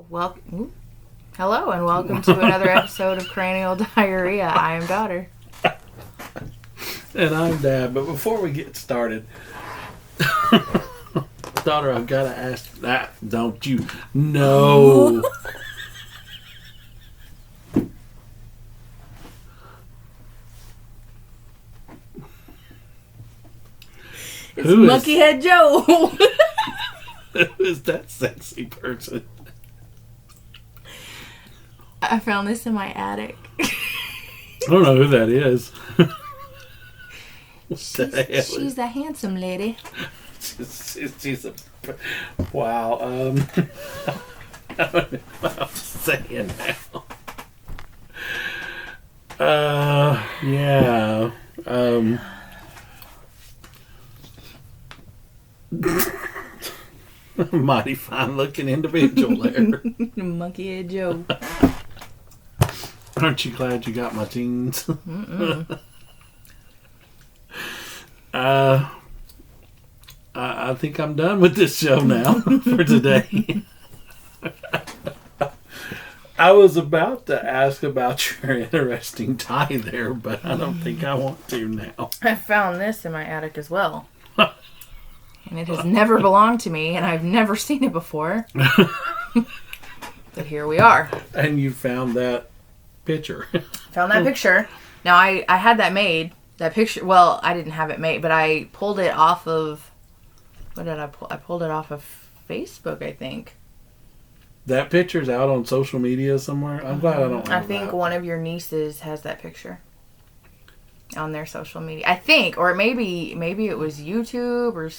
Hello and welcome to another episode of Cranial Diarrhea. I am Daughter. And I'm Dad. But before we get started, Daughter, I've got to ask that. Don't you know? It's Monkeyhead Joe. Who is that sexy person? I found this in my attic. I don't know who that is. She's a handsome lady. She's a... Wow. I don't know what I'm saying now. Yeah. Mighty fine looking individual there. Monkeyhead Joe. Aren't you glad you got my jeans? I think I'm done with this show now for today. I was about to ask about your interesting tie there, but I don't think I want to now. I found this in my attic as well. And it has never belonged to me, and I've never seen it before. But here we are. And you found that picture. Found that picture. Now, I had that made. That picture, well, I didn't have it made, but I pulled it off of, what did I pull? I pulled it off of Facebook, I think. That picture's out on social media somewhere. I'm glad I don't know I think one of your nieces has that picture on their social media. I think, or maybe it was YouTube or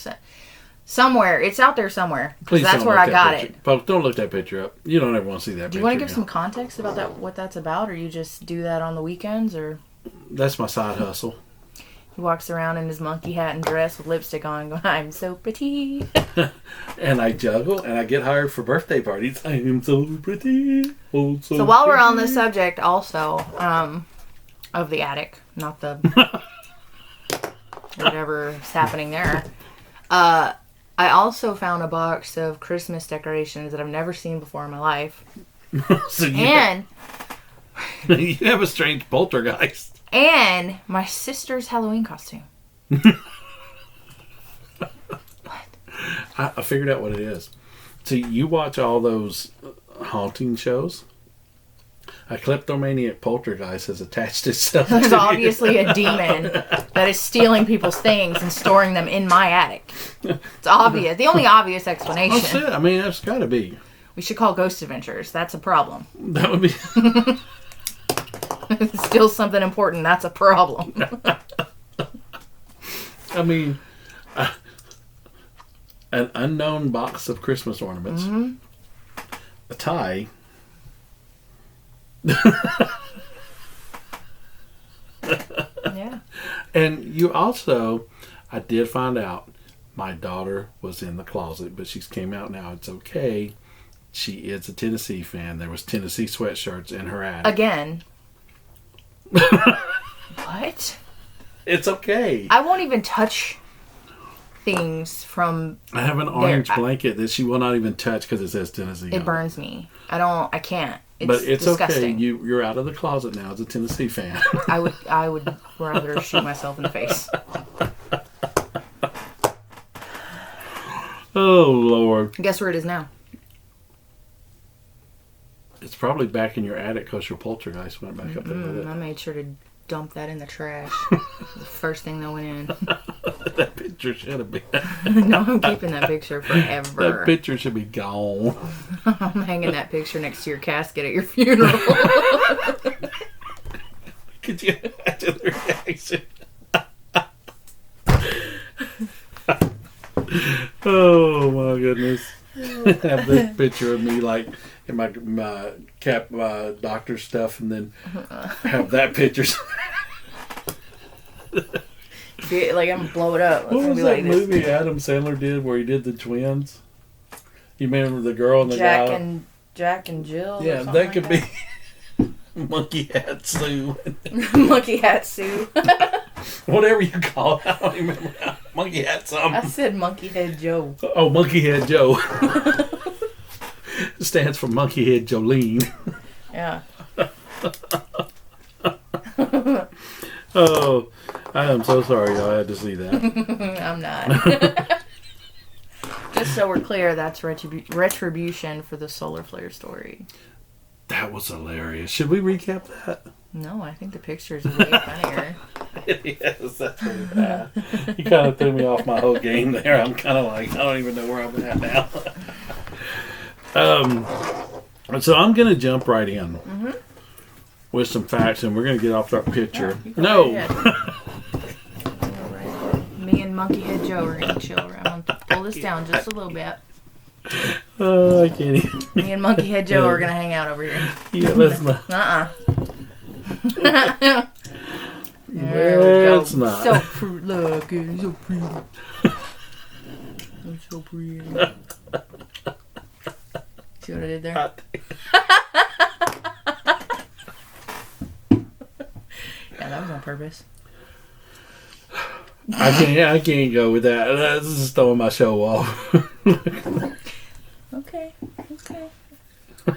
somewhere. It's out there somewhere. Please that's where I got it. Folks, don't look that picture up. You don't ever want to see that picture. Do you want to give some context about that? What that's about, or you just do that on the weekends, or? That's my side hustle. He walks around in his monkey hat and dress with lipstick on, going, "I'm so pretty." And I juggle, and I get hired for birthday parties. I am so pretty. Oh, so while we're on the subject, also of the attic, not the whatever's happening there. I also found a box of Christmas decorations that I've never seen before in my life. So you have a strange poltergeist. And my sister's Halloween costume. I figured out what it is. So you watch all those haunting shows? A kleptomaniac poltergeist has attached itself to There's obviously a demon that is stealing people's things and storing them in my attic. It's obvious. The only obvious explanation. That's it. I mean, that's got to be. We should call Ghost Adventures. That's a problem. That would be... Still something important. That's a problem. I mean, an unknown box of Christmas ornaments. Mm-hmm. A tie... Yeah. And you also, I did find out my daughter was in the closet, but she's came out now. It's okay. She is a Tennessee fan. There was Tennessee sweatshirts in her attic. Again. What? It's okay. I won't even touch things from... I have an orange blanket that she will not even touch because it says Tennessee. It burns me. I can't. But it's disgusting. okay. You're out of the closet now as a Tennessee fan. I would rather shoot myself in the face. Oh, Lord. Guess where it is now? It's probably back in your attic because your poltergeist went back up there with it. I made sure to dump that in the trash. The first thing that went in. That picture should have been. No, I'm keeping that picture forever. That picture should be gone. I'm hanging that picture next to your casket at your funeral. Could you imagine the reaction? Oh my goodness. Have this picture of me like in my doctor stuff, and then have that picture. Like I'm gonna blow it up. What was that movie Adam Sandler did where he did the twins? You remember the girl and the guy? Jack and Jill. Yeah, that could be Monkey Hat Sue. Monkey Hat Sue. Whatever you call it. I don't even remember. Monkey Hat something. I said Monkey Head Joe. Oh, Monkey Head Joe. stands for Monkey Head Jolene. Yeah. Oh, I am so sorry y'all had to see that. I'm not. Just so we're clear, that's retribution for the solar flare story. That was hilarious. Should we recap that? No, I think the picture is way funnier. Yes, that's really bad. You kind of threw me off my whole game there. I'm kind of like, I don't even know where I'm at now. So I'm going to jump right in with some facts, and we're going to get off our picture. No. Me and Monkey Head Joe are going to chill around. I'm going to pull this down just a little bit. Oh, I can't even. Me and Monkey Head Joe are going to hang out over here. Yeah, let's not. There we go. Let's not. So pretty. Look, it's so pretty. It's so pretty. See what I did there? Yeah, that was on purpose. I can't go with that. This is throwing my show off. Okay.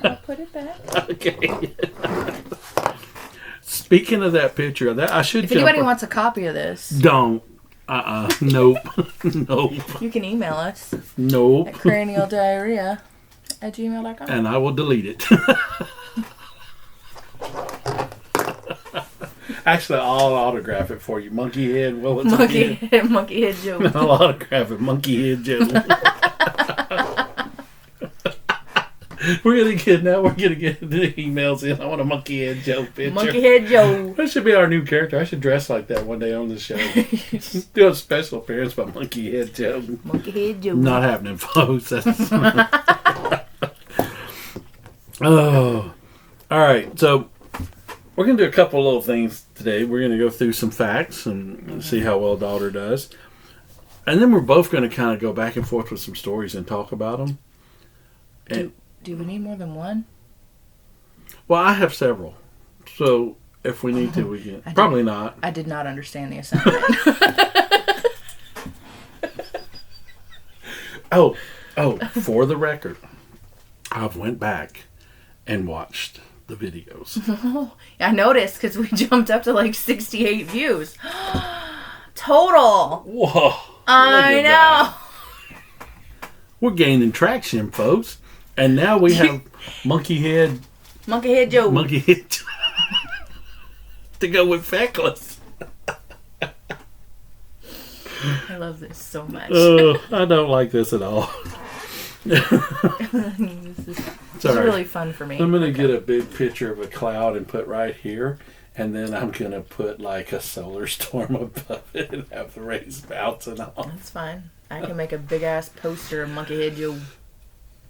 I'll put it back. Okay. Speaking of that picture, I should. If anybody wants a copy of this, don't. Nope. Nope. You can email us. Nope. At cranialdiarrhea@gmail.com. And I will delete it. Actually, I'll autograph it for you. Monkey Head. Well, it's Monkey Head Joe. I'll autograph it. Monkey Head Joe. We're going to get the emails in. I want a Monkey Head Joe picture. Monkey Head Joe. That should be our new character. I should dress like that one day on the show. Do a special appearance by Monkey Head Joe. Monkey Head Joe. Not happening, folks. Oh. All right. So we're going to do a couple little things today. We're going to go through some facts and see how well daughter does. And then we're both going to kind of go back and forth with some stories and talk about them. Do we need more than one? Well, I have several. So if we need to, we can. Probably not. I did not understand the assignment. Oh, for the record, I've went back and watched the videos. I noticed because we jumped up to like 68 views. Total. Whoa. I know. That. We're gaining traction, folks. And now we have Monkey Head Joe. Monkey Head Joe. To go with feckless. I love this so much. I don't like this at all. This is really fun for me. I'm going to get a big picture of a cloud and put right here. And then I'm going to put like a solar storm above it and have the rays bouncing off. That's fine. I can make a big ass poster of Monkey Head Joe.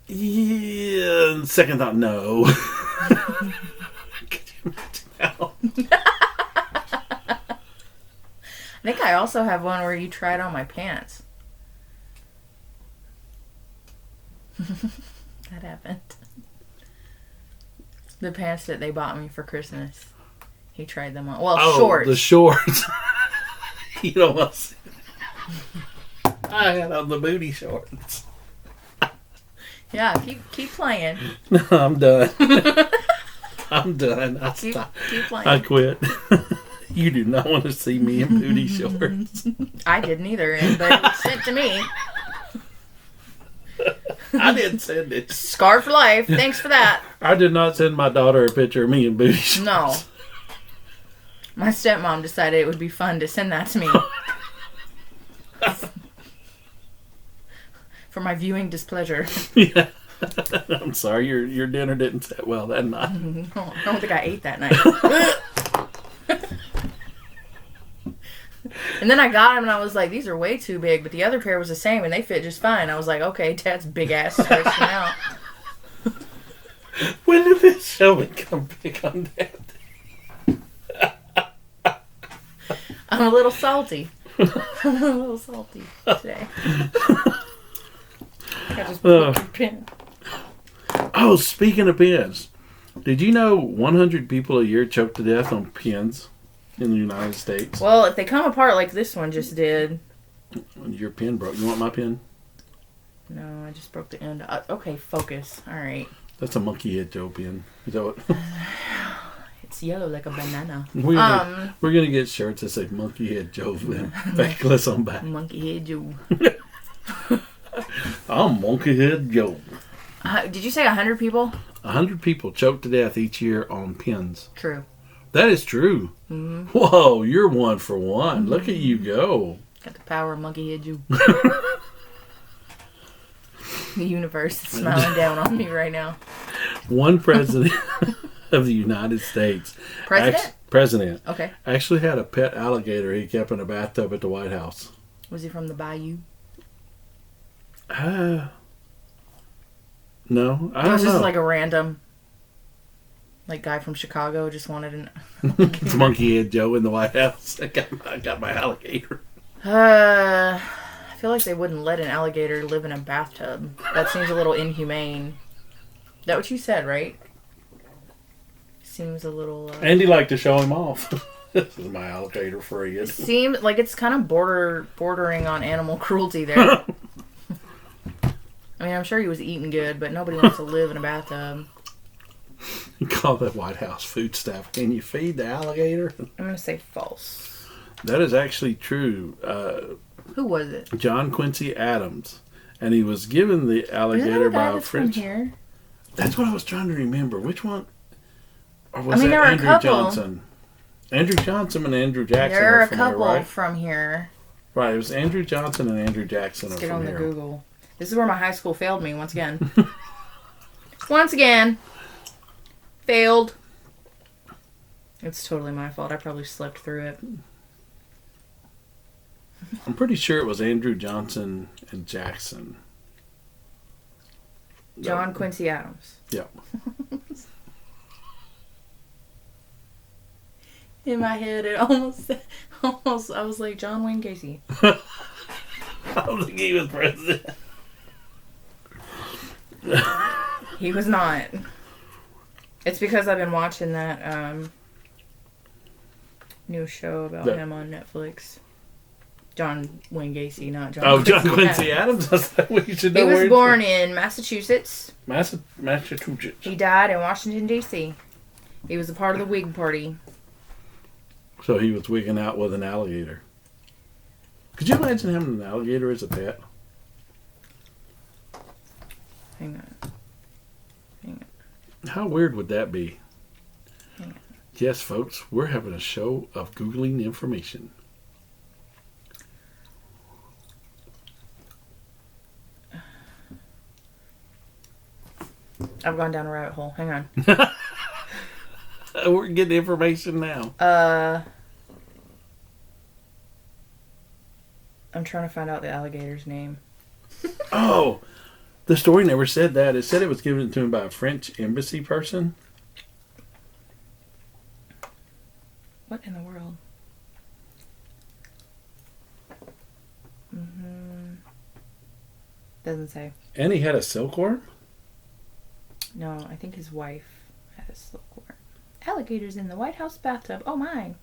Yeah, second thought, no. Could you imagine that? I think I also have one where you tried on my pants. That happened. The pants that they bought me for Christmas. He tried them on. Well, shorts. The shorts. You don't want to see that. I had on the booty shorts. Yeah, keep playing. No, I'm done. I'm done. Keep playing. I quit. You do not want to see me in booty shorts. I didn't either, but it was sent to me. I didn't send it. Scar for life. Thanks for that. I did not send my daughter a picture of me in booty shorts. No. My stepmom decided it would be fun to send that to me. For my viewing displeasure. Yeah. I'm sorry, your dinner didn't set well that night. I don't think I ate that night. And then I got them and I was like, these are way too big, but the other pair was the same and they fit just fine. I was like, okay, Dad's big ass stretching out. When did this show become big on Dad? I'm a little salty. I'm a little salty today. I just put your pin. Oh, speaking of pins, did you know 100 people a year choke to death on pins in the United States? Well, if they come apart like this one just did. Your pin broke. You want my pin? No, I just broke the end. Okay, focus. All right. That's a monkey head Joe pen. Is that what? It's yellow like a banana. We're gonna get shirts that say monkey head Joe pen. Backless on back. Monkey head Joe. I'm monkey head Joe. Did you say 100 people? 100 people choke to death each year on pins. True. That is true. Mm-hmm. Whoa, you're 1 for 1. Mm-hmm. Look at you go. Got the power of monkey head Joe. The universe is smiling down on me right now. One president of the United States. President. Okay. Actually had a pet alligator he kept in a bathtub at the White House. Was he from the bayou? No, I don't know. It was just like a random guy from Chicago just wanted an It's Monkey Head Joe in the White House. I got my alligator. I feel like they wouldn't let an alligator live in a bathtub. That seems a little inhumane. Is that what you said, right? Seems a little... Andy liked to show him off. This is my alligator Fred. It seems like it's kind of bordering on animal cruelty there. I mean, I'm sure he was eating good, but nobody wants to live in a bathtub. You call that White House food staff. Can you feed the alligator? I'm going to say false. That is actually true. Who was it? John Quincy Adams. And he was given the alligator by a French... From here? That's what I was trying to remember. Which one? Or was that there were Andrew a couple. Johnson? Andrew Johnson and Andrew Jackson There are a from couple here, right? from here. Right, it was Andrew Johnson and Andrew Jackson Let's are get from on here. the Google. This is where my high school failed me once again. Once again. Failed. It's totally my fault. I probably slept through it. I'm pretty sure it was Andrew Johnson and Jackson. John Quincy Adams. Yep. In my head, it almost, I was like, John Wayne Gacy. I don't think he was president. He was not. It's because I've been watching that new show about him on Netflix. John Wayne Gacy, not John Quincy John Quincy Adams? That's what you should know. He was born in Massachusetts. Massachusetts. He died in Washington, D.C. He was a part of the Whig Party. So he was wigging out with an alligator. Could you imagine having an alligator as a pet? Hang on. How weird would that be? Hang on. Yes, folks, we're having a show of Googling information. I've gone down a rabbit hole. Hang on. We're getting information now. I'm trying to find out the alligator's name. Oh, the story never said that. It said it was given to him by a French embassy person. What in the world? Doesn't say. And he had a silkworm? No, I think his wife had a silkworm. Alligators in the White House bathtub. Oh, my.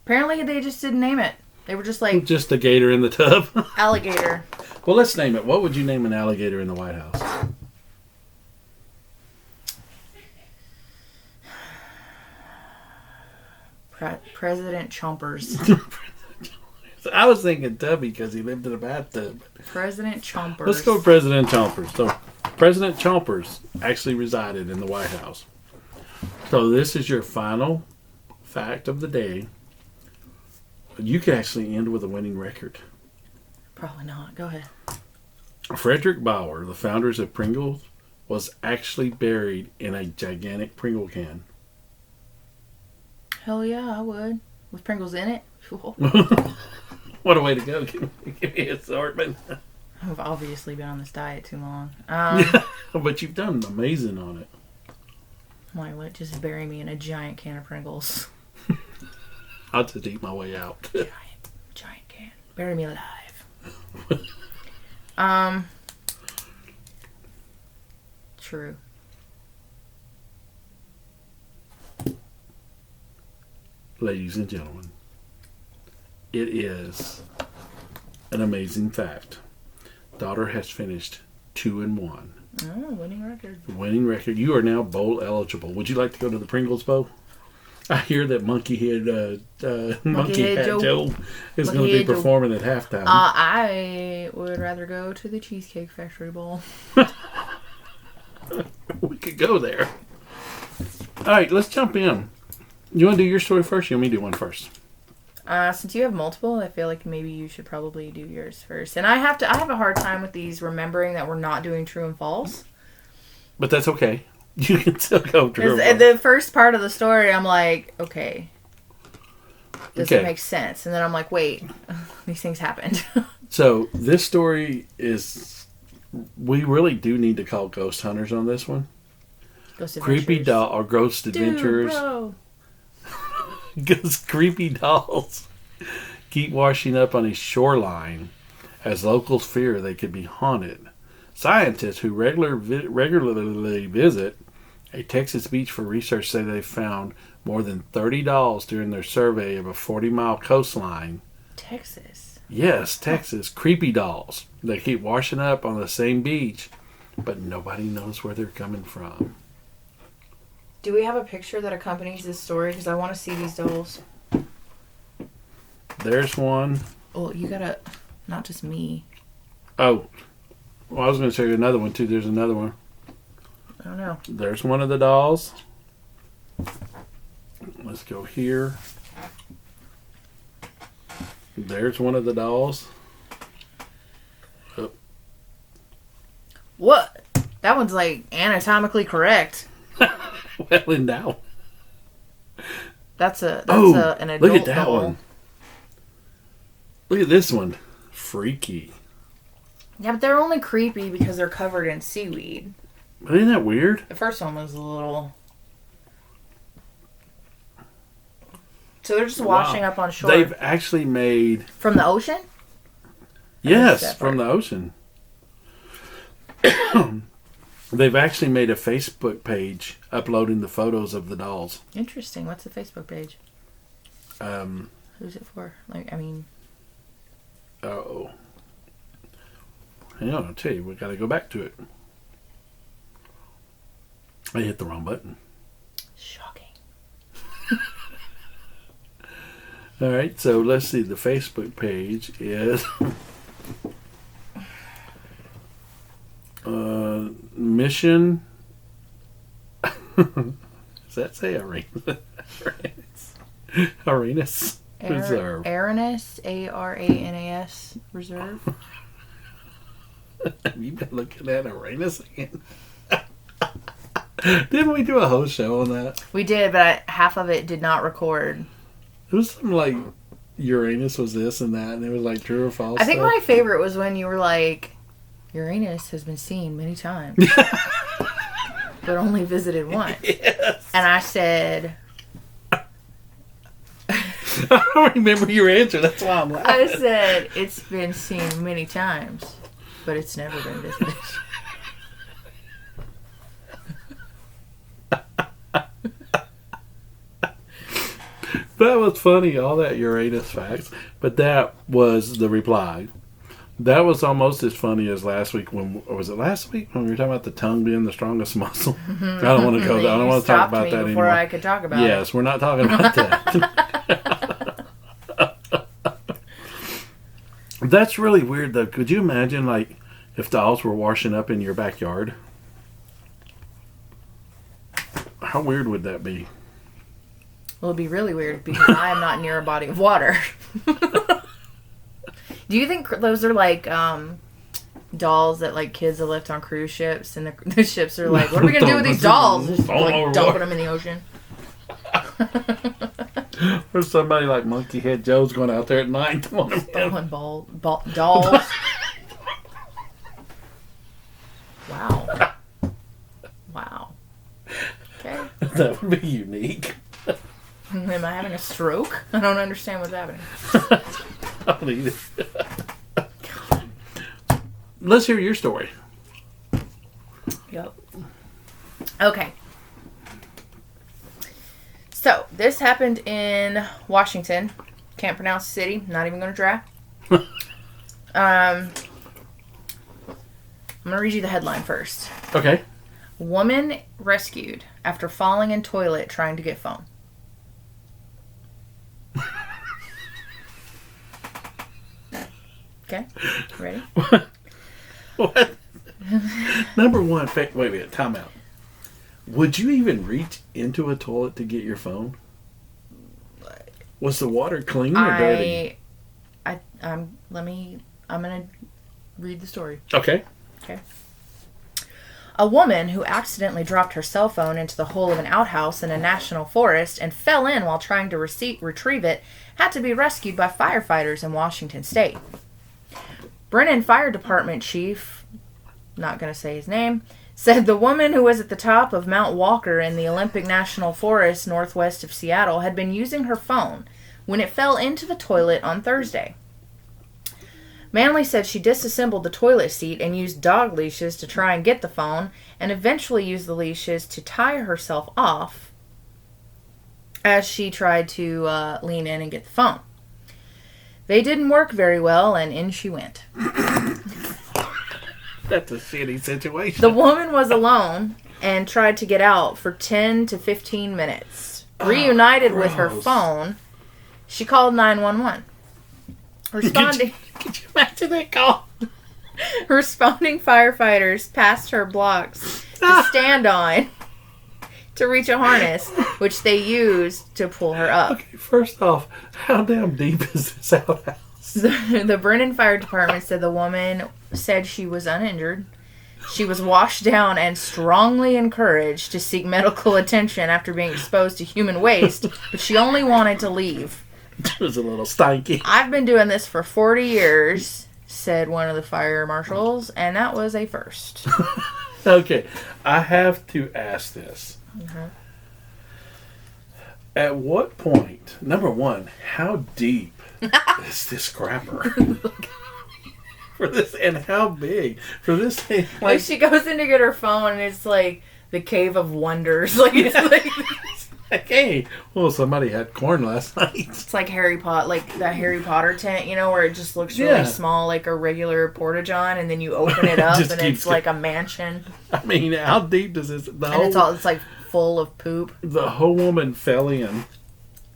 Apparently, they just didn't name it. They were just like... Just a gator in the tub? Alligator. Well, let's name it. What would you name an alligator in the White House? President Chompers. I was thinking Tubby because he lived in a bathtub. President Chompers. Let's go with President Chompers. So, President Chompers actually resided in the White House. So, this is your final fact of the day. You could actually end with a winning record. Probably not. Go ahead. Frederick Bauer, the founders of Pringles, was actually buried in a gigantic Pringle can. Hell yeah, I would. With Pringles in it. What a way to go. Give me an assortment. I've obviously been on this diet too long. But you've done amazing on it. Why, what? Just bury me in a giant can of Pringles. I'll just eat my way out. Giant can. Bury me alive. True. Ladies and gentlemen, it is an amazing fact. Daughter has finished 2-1. Oh, winning record. Winning record. You are now bowl eligible. Would you like to go to the Pringles Bowl? I hear that Monkey Head Joe is going to be performing at halftime. I would rather go to the Cheesecake Factory Bowl. We could go there. All right, let's jump in. You want to do your story first? Or you want me to do one first? Since you have multiple, I feel like maybe you should probably do yours first. And I have a hard time with these remembering that we're not doing true and false. But that's okay. You can still go true. The first part of the story, I'm like, okay, does it make sense? And then I'm like, wait, these things happened. So this story is, we really do need to call ghost hunters on this one. Ghost Creepy doll or ghost adventures. Bro. Because creepy dolls keep washing up on a shoreline as locals fear they could be haunted. Scientists who regularly visit a Texas beach for research say they found more than 30 dolls during their survey of a 40-mile coastline. Texas? Yes, Texas. Creepy dolls. They keep washing up on the same beach, but nobody knows where they're coming from. Do we have a picture that accompanies this story? Because I want to see these dolls. There's one. Oh, you gotta... Not just me. Oh. Well, I was going to show you another one, too. There's another one. I don't know. There's one of the dolls. Let's go here. There's one of the dolls. Oh. What? That one's like anatomically correct. Well endowed. That's an adult look at that doll. one. Look at this one. Freaky. Yeah, but they're only creepy because they're covered in seaweed. But isn't that weird? The first one was a little... So they're just washing up on shore. They've actually made... From the ocean? Yes, from the ocean. They've actually made a Facebook page uploading the photos of the dolls. Interesting. What's the Facebook page? Who's it for? Oh. Hang on, I'll tell you. We've got to go back to it. I hit the wrong button. Shocking. All right, so let's see. The Facebook page is Mission. Does that say Arenas? Arenas Reserve. Aranas, Aranas Reserve. Have you been looking at Arenas again? Didn't we do a whole show on that? We did, but half of it did not record. It was something like Uranus was this and that, and it was like true or false. I think my favorite was when you were like, Uranus has been seen many times, but only visited once. Yes. And I said... I don't remember your answer, that's why I'm laughing. I said, it's been seen many times, but it's never been visited. That was funny, all that Uranus facts. But that was the reply. That was almost as funny as last week or was it last week when we were talking about the tongue being the strongest muscle? I don't want to go there. I don't want to talk about that anymore. Before I could talk about it. Yes, we're not talking about that. That's really weird, though. Could you imagine, like, if dolls were washing up in your backyard? How weird would that be? Well, it'd be really weird because I am not near a body of water. Do you think those are like dolls that like kids have left on cruise ships, and the ships are like, "What are we gonna do with these dolls?" Just like dumping them in the ocean. Or somebody like Monkey Head Joe's going out there at night throwing dolls. Wow. Wow. Okay. That would be unique. Am I having a stroke? I don't understand what's happening. I don't either. Let's hear your story. Yep. Okay. So, this happened in Washington. Can't pronounce the city. Not even going to try. I'm gonna read you the headline first. Okay. Woman rescued after falling in toilet trying to get phone. Okay, ready? What? Number one, wait, time out. Would you even reach into a toilet to get your phone? Was the water clean or dirty? I'm gonna read the story. Okay. Okay. A woman who accidentally dropped her cell phone into the hole of an outhouse in a national forest and fell in while trying to retrieve it had to be rescued by firefighters in Washington State. Brennan Fire Department Chief, not going to say his name, said the woman who was at the top of Mount Walker in the Olympic National Forest northwest of Seattle had been using her phone when it fell into the toilet on Thursday. Manley said she disassembled the toilet seat and used dog leashes to try and get the phone, and eventually used the leashes to tie herself off as she tried to lean in and get the phone. They didn't work very well, and in she went. That's a shitty situation. The woman was alone and tried to get out for 10 to 15 minutes. Reunited with her phone, she called 911. Responding... Could you imagine that call? Responding firefighters passed her blocks to stand on to reach a harness, which they used to pull her up. Okay, first off, how damn deep is this outhouse? The Brennan Fire Department said the woman said she was uninjured. She was washed down and strongly encouraged to seek medical attention after being exposed to human waste, but she only wanted to leave. It was a little stanky. I've been doing this for 40 years, said one of the fire marshals, and that was a first. Okay, I have to ask this. Mm-hmm. At what point, number one, how deep is this scrapper? For this, and how big? For this thing, like she goes in to get her phone, and it's like the Cave of Wonders. Like it's like... Hey, well, somebody had corn last night. It's like Harry Potter, like that Harry Potter tent, you know, where it just looks really small, like a regular porta-john, and then you open it up, and it's like a mansion. I mean, how deep does this? It's like full of poop. The whole woman fell in.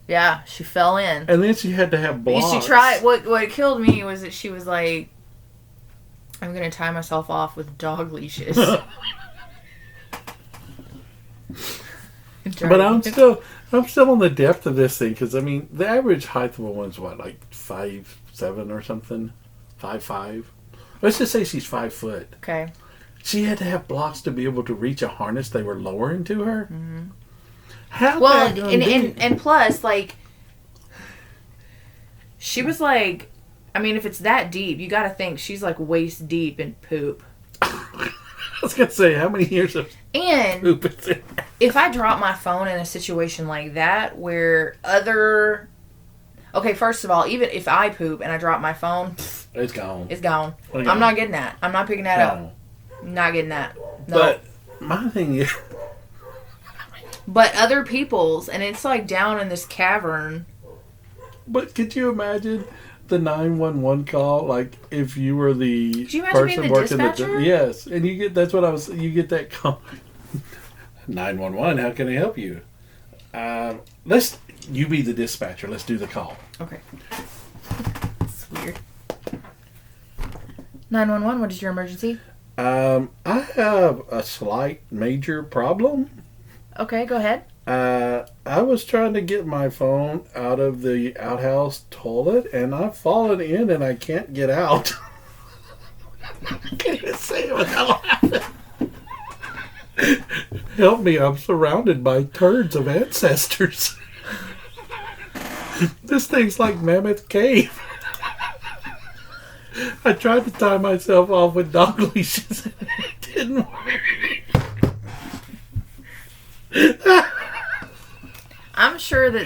Yeah, she fell in, and then she had to have blocks. She tried. What killed me was that she was like, "I'm gonna tie myself off with dog leashes." But I'm still on the depth of this thing, because I mean the average height of a woman's what, like 5'7" or something, 5'5". Let's just say she's 5 foot. Okay. She had to have blocks to be able to reach a harness they were lowering to her. Mm-hmm. How? Well, and plus, like, she was like, I mean, if it's that deep, you got to think she's like waist deep in poop. I was gonna say, how many years of poop is it? If I drop my phone in a situation like that where okay, first of all, even if I poop and I drop my phone, it's gone. It's gone. I'm not getting that. I'm not picking that up. I'm not getting that. No. But my thing is, but other people's, and it's like down in this cavern. But could you imagine the 911 call, like if you were the person working yes, and you get you get that call. 911, how can I help you? You be the dispatcher. Let's do the call. Okay. It's weird. 911, what is your emergency? I have a slight major problem. Okay, go ahead. I was trying to get my phone out of the outhouse toilet, and I've fallen in, and I can't get out. I can't even say it without laughing. Help me, I'm surrounded by turds of ancestors. This thing's like Mammoth Cave. I tried to tie myself off with dog leashes, and it didn't work. I'm sure that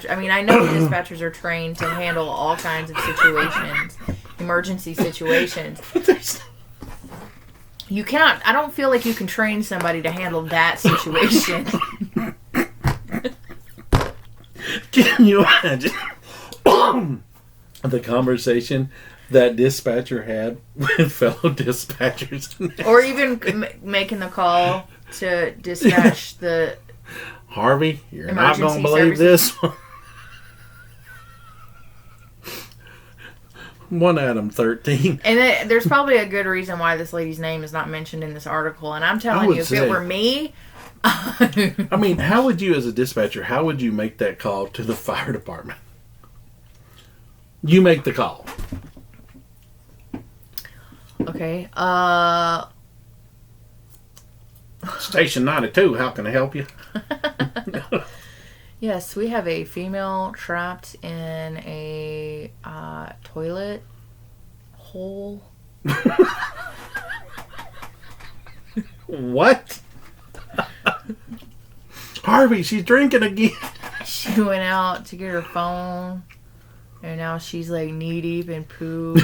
I know dispatchers are trained to handle all kinds of situations, emergency situations. You cannot, I don't feel like you can train somebody to handle that situation. Can you imagine the conversation that dispatcher had with fellow dispatchers. Or even making the call to dispatch the Harvey, you're not emergency going to believe services. this one. One Adam 13. And there's probably a good reason why this lady's name is not mentioned in this article. And I'm telling you, if it were me... I mean, how would you, as a dispatcher, how would you make that call to the fire department? You make the call. Okay. Station 92, how can I help you? Yes, we have a female trapped in a toilet hole. What? Harvey, she's drinking again. She went out to get her phone, and now she's like knee deep in poo.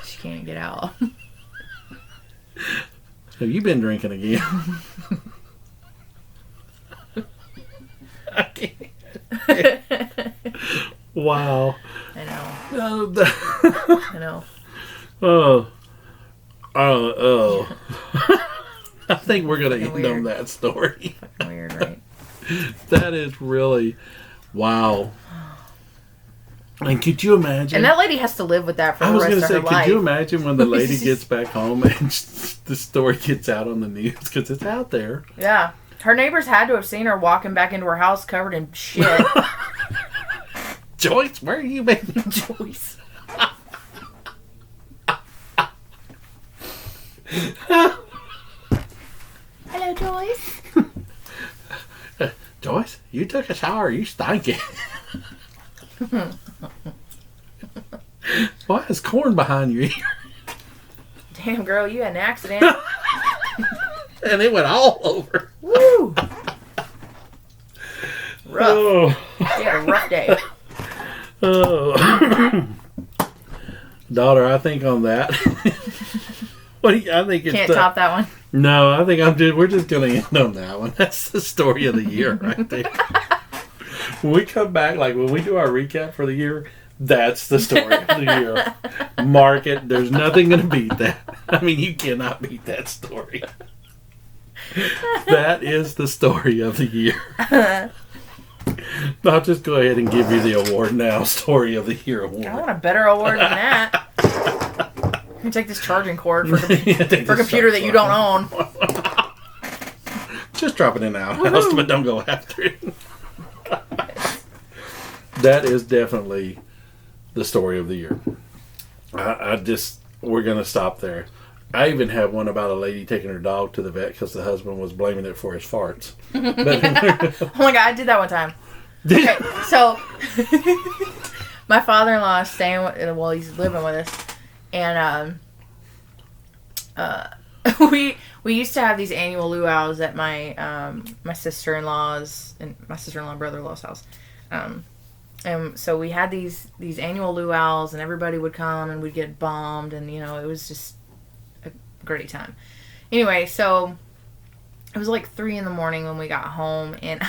She can't get out. Have you been drinking again? I can't. Wow. I know. Oh, I know. oh. I think we're going to end on that story. Fucking weird, right? That is really, wow. And could you imagine? And that lady has to live with that for the rest of her life. Could you imagine when the lady gets back home and the story gets out on the news? Because it's out there. Yeah. Her neighbors had to have seen her walking back into her house covered in shit. Joyce, where are you been? Joyce. Hello, Joyce. Joyce, you took a shower. You stinking. Why is corn behind your ear? Damn, girl, you had an accident. And it went all over. Woo! Rough. Oh. You had a rough day. Oh. Daughter, I think on that. What do you, I think it's Can't top that one. No, I think we're just going to end on that one. That's the story of the year right there. When we come back, like when we do our recap for the year, that's the story of the year. Mark it. There's nothing going to beat that. I mean, you cannot beat that story. That is the story of the year. I'll just go ahead and give you the award now. Story of the Year award. I want a better award than that. You can take this charging cord for a computer that you don't own. Just drop it in the outhouse, but don't go after it. That is definitely the story of the year. We're going to stop there. I even have one about a lady taking her dog to the vet because the husband was blaming it for his farts. Oh my God, I did that one time. Okay, so my father-in-law is staying well, he's living with us, and we used to have these annual luau's at my sister-in-law's and my sister-in-law and brother-in-law's house. And so we had these annual luau's, and everybody would come and we'd get bombed, and it was just a great time. Anyway, so it was like 3 a.m. when we got home, and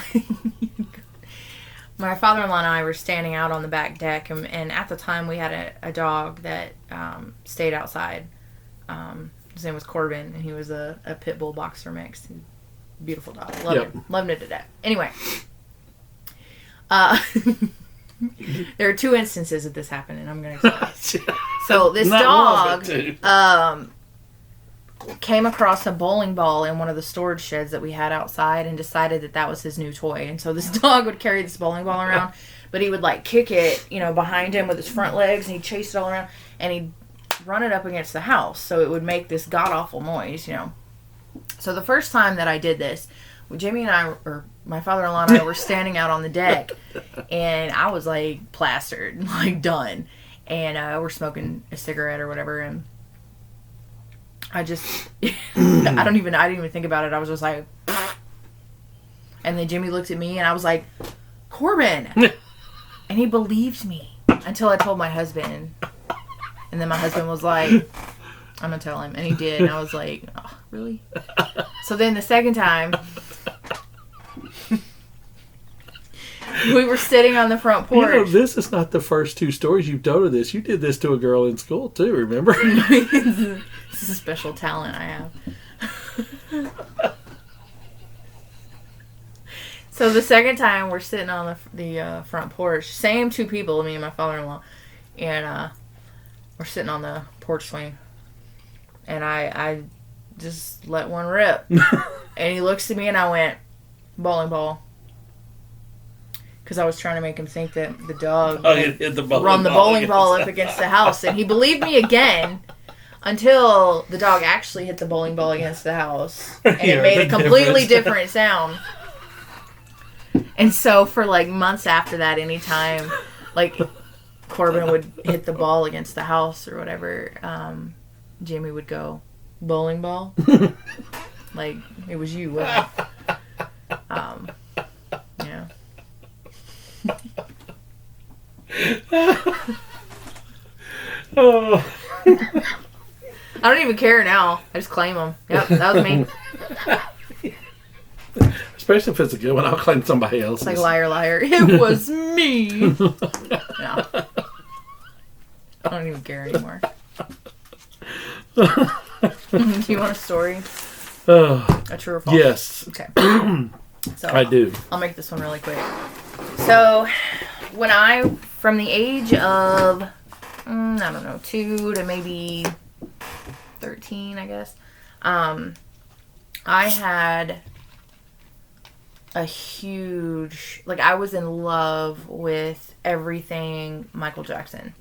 my father-in-law and I were standing out on the back deck, and at the time we had a dog that stayed outside. His name was Corbin, and he was a pit bull boxer mix. Beautiful dog. Loved it to death. Anyway, there are 2 instances that this happened, and I'm going to explain. So this dog came across a bowling ball in one of the storage sheds that we had outside and decided that was his new toy. And so this dog would carry this bowling ball around, but he would like kick it, behind him with his front legs, and he'd chase it all around, and he'd run it up against the house. So it would make this god-awful noise, So the first time that I did this, Jimmy and I, or my father-in-law and I, were standing out on the deck, and I was like plastered, like done. And we're smoking a cigarette or whatever, and I just, I didn't even think about it. I was just like, and then Jimmy looked at me, and I was like, Corbin. And he believed me until I told my husband. And then my husband was like, I'm going to tell him. And he did. And I was like, oh, really? So then the second time, We were sitting on the front porch. You know, this is not the first 2 stories you've told of this. You did this to a girl in school too, remember? This is a special talent I have. So the second time we're sitting on the front porch, same 2 people, me and my father-in-law, and we're sitting on the porch swing, and I just let one rip, and he looks at me and I went, bowling ball, because I was trying to make him think that the dog hit the run the bowling ball up against the house, and he believed me again. Until the dog actually hit the bowling ball against the house, and it made a completely different sound. And so for like months after that, anytime like Corbin would hit the ball against the house or whatever, Jimmy would go, bowling ball? Like it was you, wasn't it? Yeah. Oh. I don't even care now. I just claim them. Yep, that was me. Especially if it's a good one, I'll claim somebody else's. It's like liar, liar. It was me. No. I don't even care anymore. Do you want a story? A true or false? Yes. Okay. So I do. I'll make this one really quick. So when from the age of, I don't know, 2 to maybe 13, I guess, I had a huge, like, I was in love with everything Michael Jackson.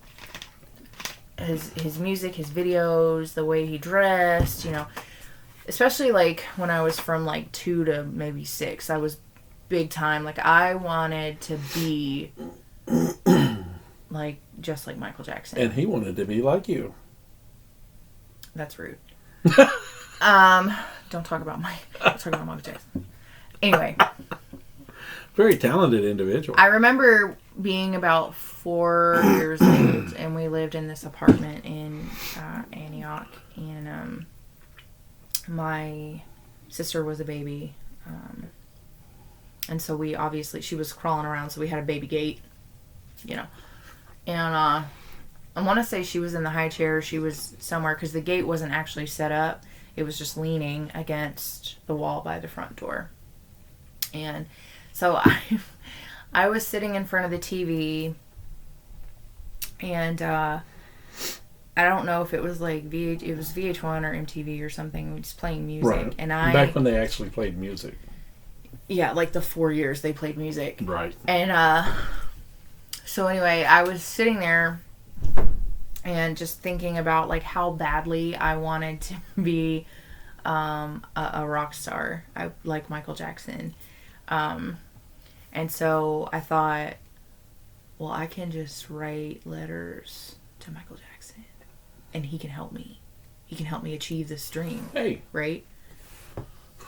His music, his videos, the way he dressed, you know, especially like when I was from like 2 to maybe 6, I was big time. Like I wanted to be like, just like Michael Jackson. And he wanted to be like you. That's rude. Don't talk about Michael Jackson. Anyway. Very talented individual. I remember being about 4 years old, and we lived in this apartment in Antioch, and my sister was a baby, and so she was crawling around, so we had a baby gate, you know, and I want to say she was in the high chair, she was somewhere, because the gate wasn't actually set up, it was just leaning against the wall by the front door, and so I was sitting in front of the TV, and I don't know if it was like it was VH1 or MTV or something, just playing music. Right. And back when they actually played music. Yeah, like the 4 years they played music. Right. And so anyway, I was sitting there and just thinking about like how badly I wanted to be a rock star, like Michael Jackson. And so I thought, well, I can just write letters to Michael Jackson and he can help me. He can help me achieve this dream. Hey. Right?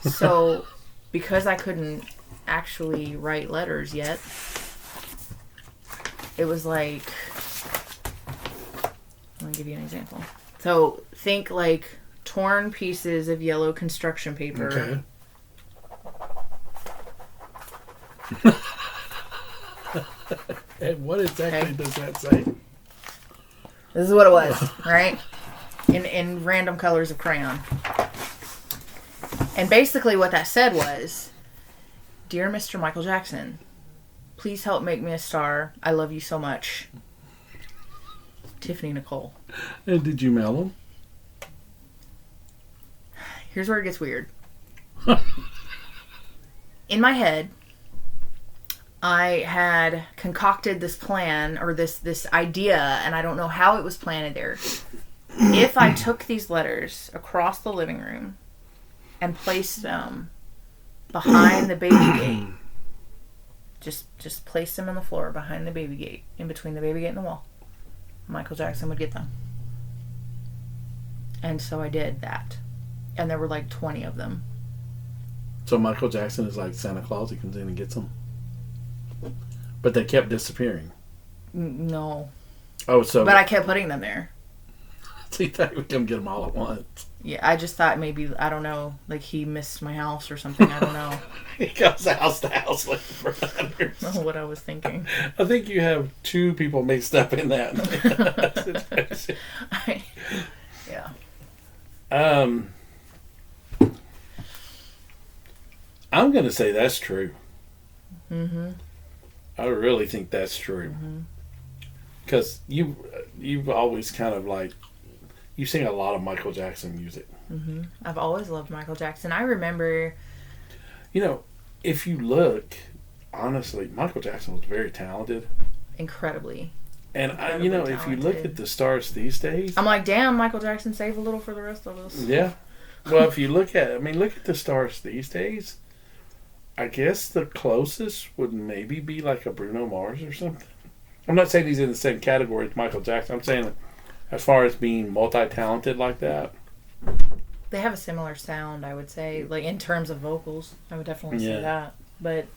So, because I couldn't actually write letters yet, it was like, let me give you an example. So, think like torn pieces of yellow construction paper. Okay. And what exactly does that say? This is what it was, right? In random colors of crayon. And basically what that said was, Dear Mr. Michael Jackson, please help make me a star. I love you so much. Tiffany Nicole. And did you mail them? Here's where it gets weird. In my head, I had concocted this plan or this idea, and I don't know how it was planted there. If I took these letters across the living room and placed them behind the baby gate, just placed them on the floor behind the baby gate, in between the baby gate and the wall, Michael Jackson would get them. And so I did that. And there were like 20 of them. So Michael Jackson is like Santa Claus. He comes in and gets them. But they kept disappearing. No. Oh, so... But I kept putting them there. So you thought we come get them all at once. Yeah, I just thought maybe, I don't know, like he missed my house or something. I don't know. He goes house to house looking for hunters. I don't know what I was thinking. I think you have two people mixed up in that situation. Yeah. I'm going to say that's true. Mm-hmm. I really think that's true. Because you've always kind of like, you sing a lot of Michael Jackson music. Mm-hmm. I've always loved Michael Jackson. I remember... You know, if you look, honestly, Michael Jackson was very talented. Incredibly. And, Incredibly if you look at the stars these days... I'm like, damn, Michael Jackson, save a little for the rest of us. Yeah. Well, if you look at the stars these days... I guess the closest would maybe be like a Bruno Mars or something. I'm not saying he's in the same category as Michael Jackson. I'm saying as far as being multi-talented like that. They have a similar sound, I would say. Like, in terms of vocals, I would definitely say that. But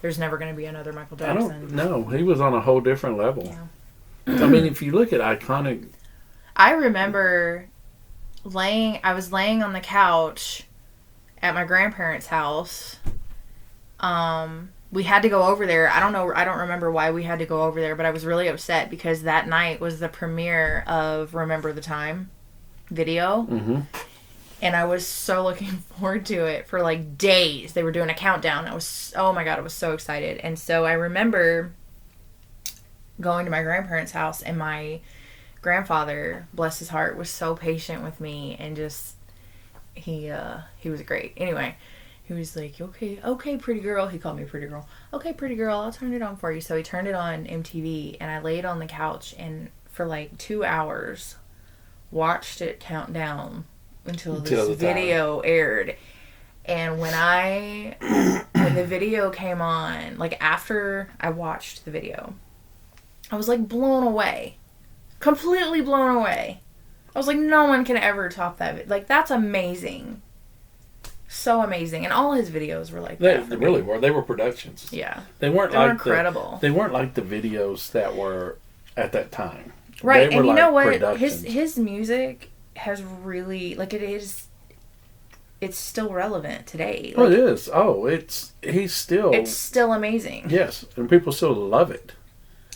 there's never going to be another Michael Jackson. I don't know. He was on a whole different level. Yeah. I mean, if you look at iconic... I remember I was laying on the couch at my grandparents' house. We had to go over there. I don't remember why we had to go over there, but I was really upset because that night was the premiere of Remember the Time video. Mm-hmm. And I was so looking forward to it for like days. They were doing a countdown. Oh my God, I was so excited. And so I remember going to my grandparents' house, and my grandfather, bless his heart, was so patient with me, and just, he was great. Anyway, he was like, okay, pretty girl. He called me pretty girl. Okay, pretty girl, I'll turn it on for you. So he turned it on MTV, and I laid on the couch, and for like 2 hours, watched it count down until this video aired. And when the video came on, like after I watched the video, I was like blown away. Completely blown away. I was like, no one can ever top that. Like, that's amazing. So amazing. And all his videos were like that. They really were. They were productions. Yeah. They were incredible. They weren't like the videos that were at that time. Right. And you know what? His music has really, like, it's still relevant today. Like, it is. It's still amazing. Yes. And people still love it.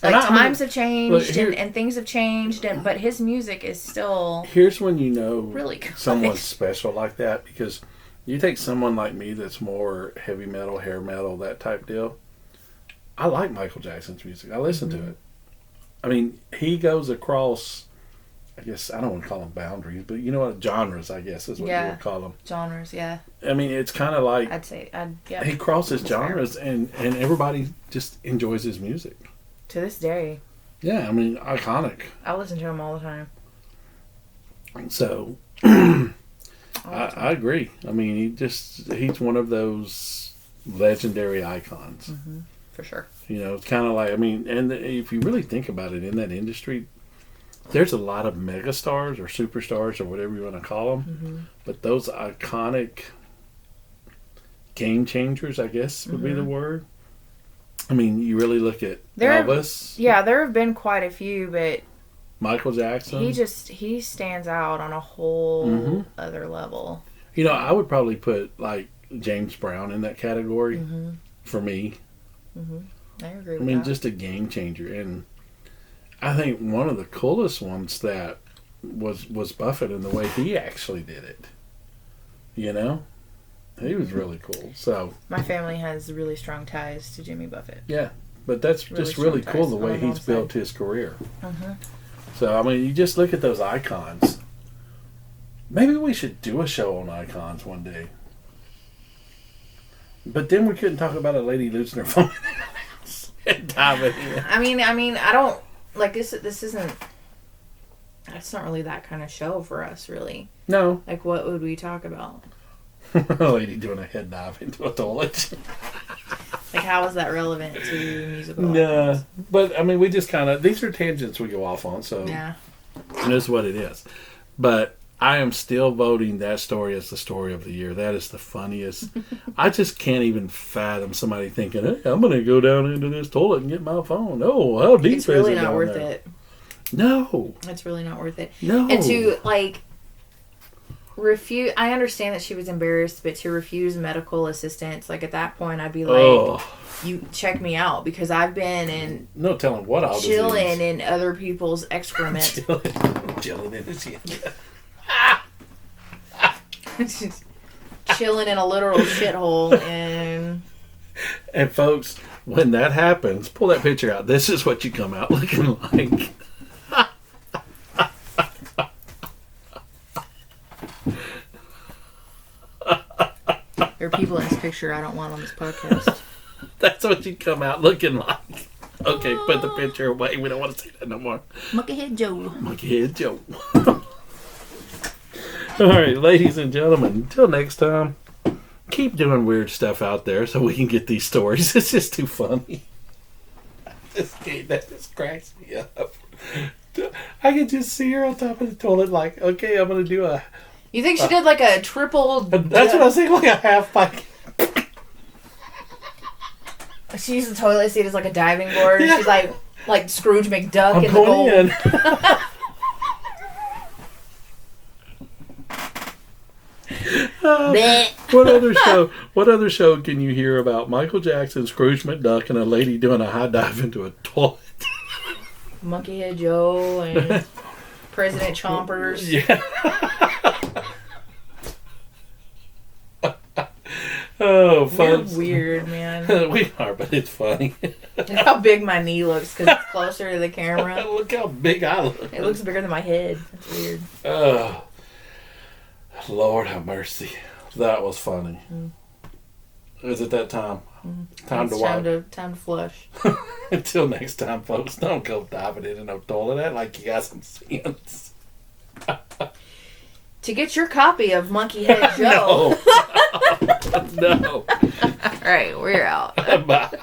Like, times have changed and things have changed, but his music is still... Here's when you know really good. Someone's special like that, because you take someone like me that's more heavy metal, hair metal, that type deal. I like Michael Jackson's music. I listen to it. I mean, he goes across, I guess, I don't want to call them boundaries, but you know what? Genres, I guess, is what you would call them. Genres, yeah. I mean, it's kind of like... yeah. He crosses genres, and everybody just enjoys his music. To this day. Yeah, I mean, iconic. I listen to him all the time. So, I agree. I mean, he's one of those legendary icons. Mm-hmm. For sure. You know, it's kind of like, I mean, and if you really think about it, in that industry, there's a lot of megastars or superstars or whatever you want to call them. Mm-hmm. But those iconic game changers, I guess would be the word. I mean, you really look at Elvis. Yeah, there have been quite a few, but Michael Jackson. He stands out on a whole other level. You know, I would probably put like James Brown in that category for me. Mm-hmm. I agree with that. I mean, that. just a game changer, and I think one of the coolest ones that was Buffett and the way he actually did it. You know. He was really cool. So my family has really strong ties to Jimmy Buffett. Yeah, but that's just really cool the way he's built his career. Mm-hmm. So, I mean, you just look at those icons. Maybe we should do a show on icons one day. But then we couldn't talk about a lady losing her phone and diving in. I mean, I don't, like, this isn't, it's not really that kind of show for us, really. No. Like, what would we talk about? A lady doing a head dive into a toilet. Like, how is that relevant to musical? Nah, but I mean, we just kind of, these are tangents we go off on, so yeah, that's what it is. But I am still voting that story as the story of the year. That is the funniest. I just can't even fathom somebody thinking, "Hey, I'm going to go down into this toilet and get my phone." Oh, how deep is it? It's really not worth it. No. It's really not worth it. No. And to, like, refuse... I understand that she was embarrassed, but to refuse medical assistance, like, at that point, I'd be like, you check me out, because I've been in... No telling what I'll chilling in other people's excrement. Chilling in the shit. Chilling in a literal shithole, and... And folks, when that happens, pull that picture out. This is what you come out looking like. There are people in this picture I don't want on this podcast. That's what you come out looking like. Okay, put the picture away. We don't want to see that no more. Monkeyhead Joe. Monkeyhead Joe. All right, ladies and gentlemen, until next time, keep doing weird stuff out there so we can get these stories. It's just too funny. That just cracks me up. I can just see her on top of the toilet like, okay, I'm going to do a... You think she did like a triple... That's what I was thinking, like a half bike. She used the toilet seat as like a diving board. Yeah. She's like Scrooge McDuck I'm in the gold. in. What other show can you hear about Michael Jackson, Scrooge McDuck, and a lady doing a high dive into a toilet? Monkeyhead Joe and President Chompers. Yeah. Oh, We're fun. weird, man. We are, but it's funny. Look how big my knee looks because it's closer to the camera. Look how big I look. It looks bigger than my head. That's weird. Oh, Lord have mercy. That was funny. Is it that time? Time to watch. Time to flush. Until next time, folks, don't go diving into no toilet. Act like you got some sense. To get your copy of Monkeyhead Joe. No. No. All right, we're out. Bye.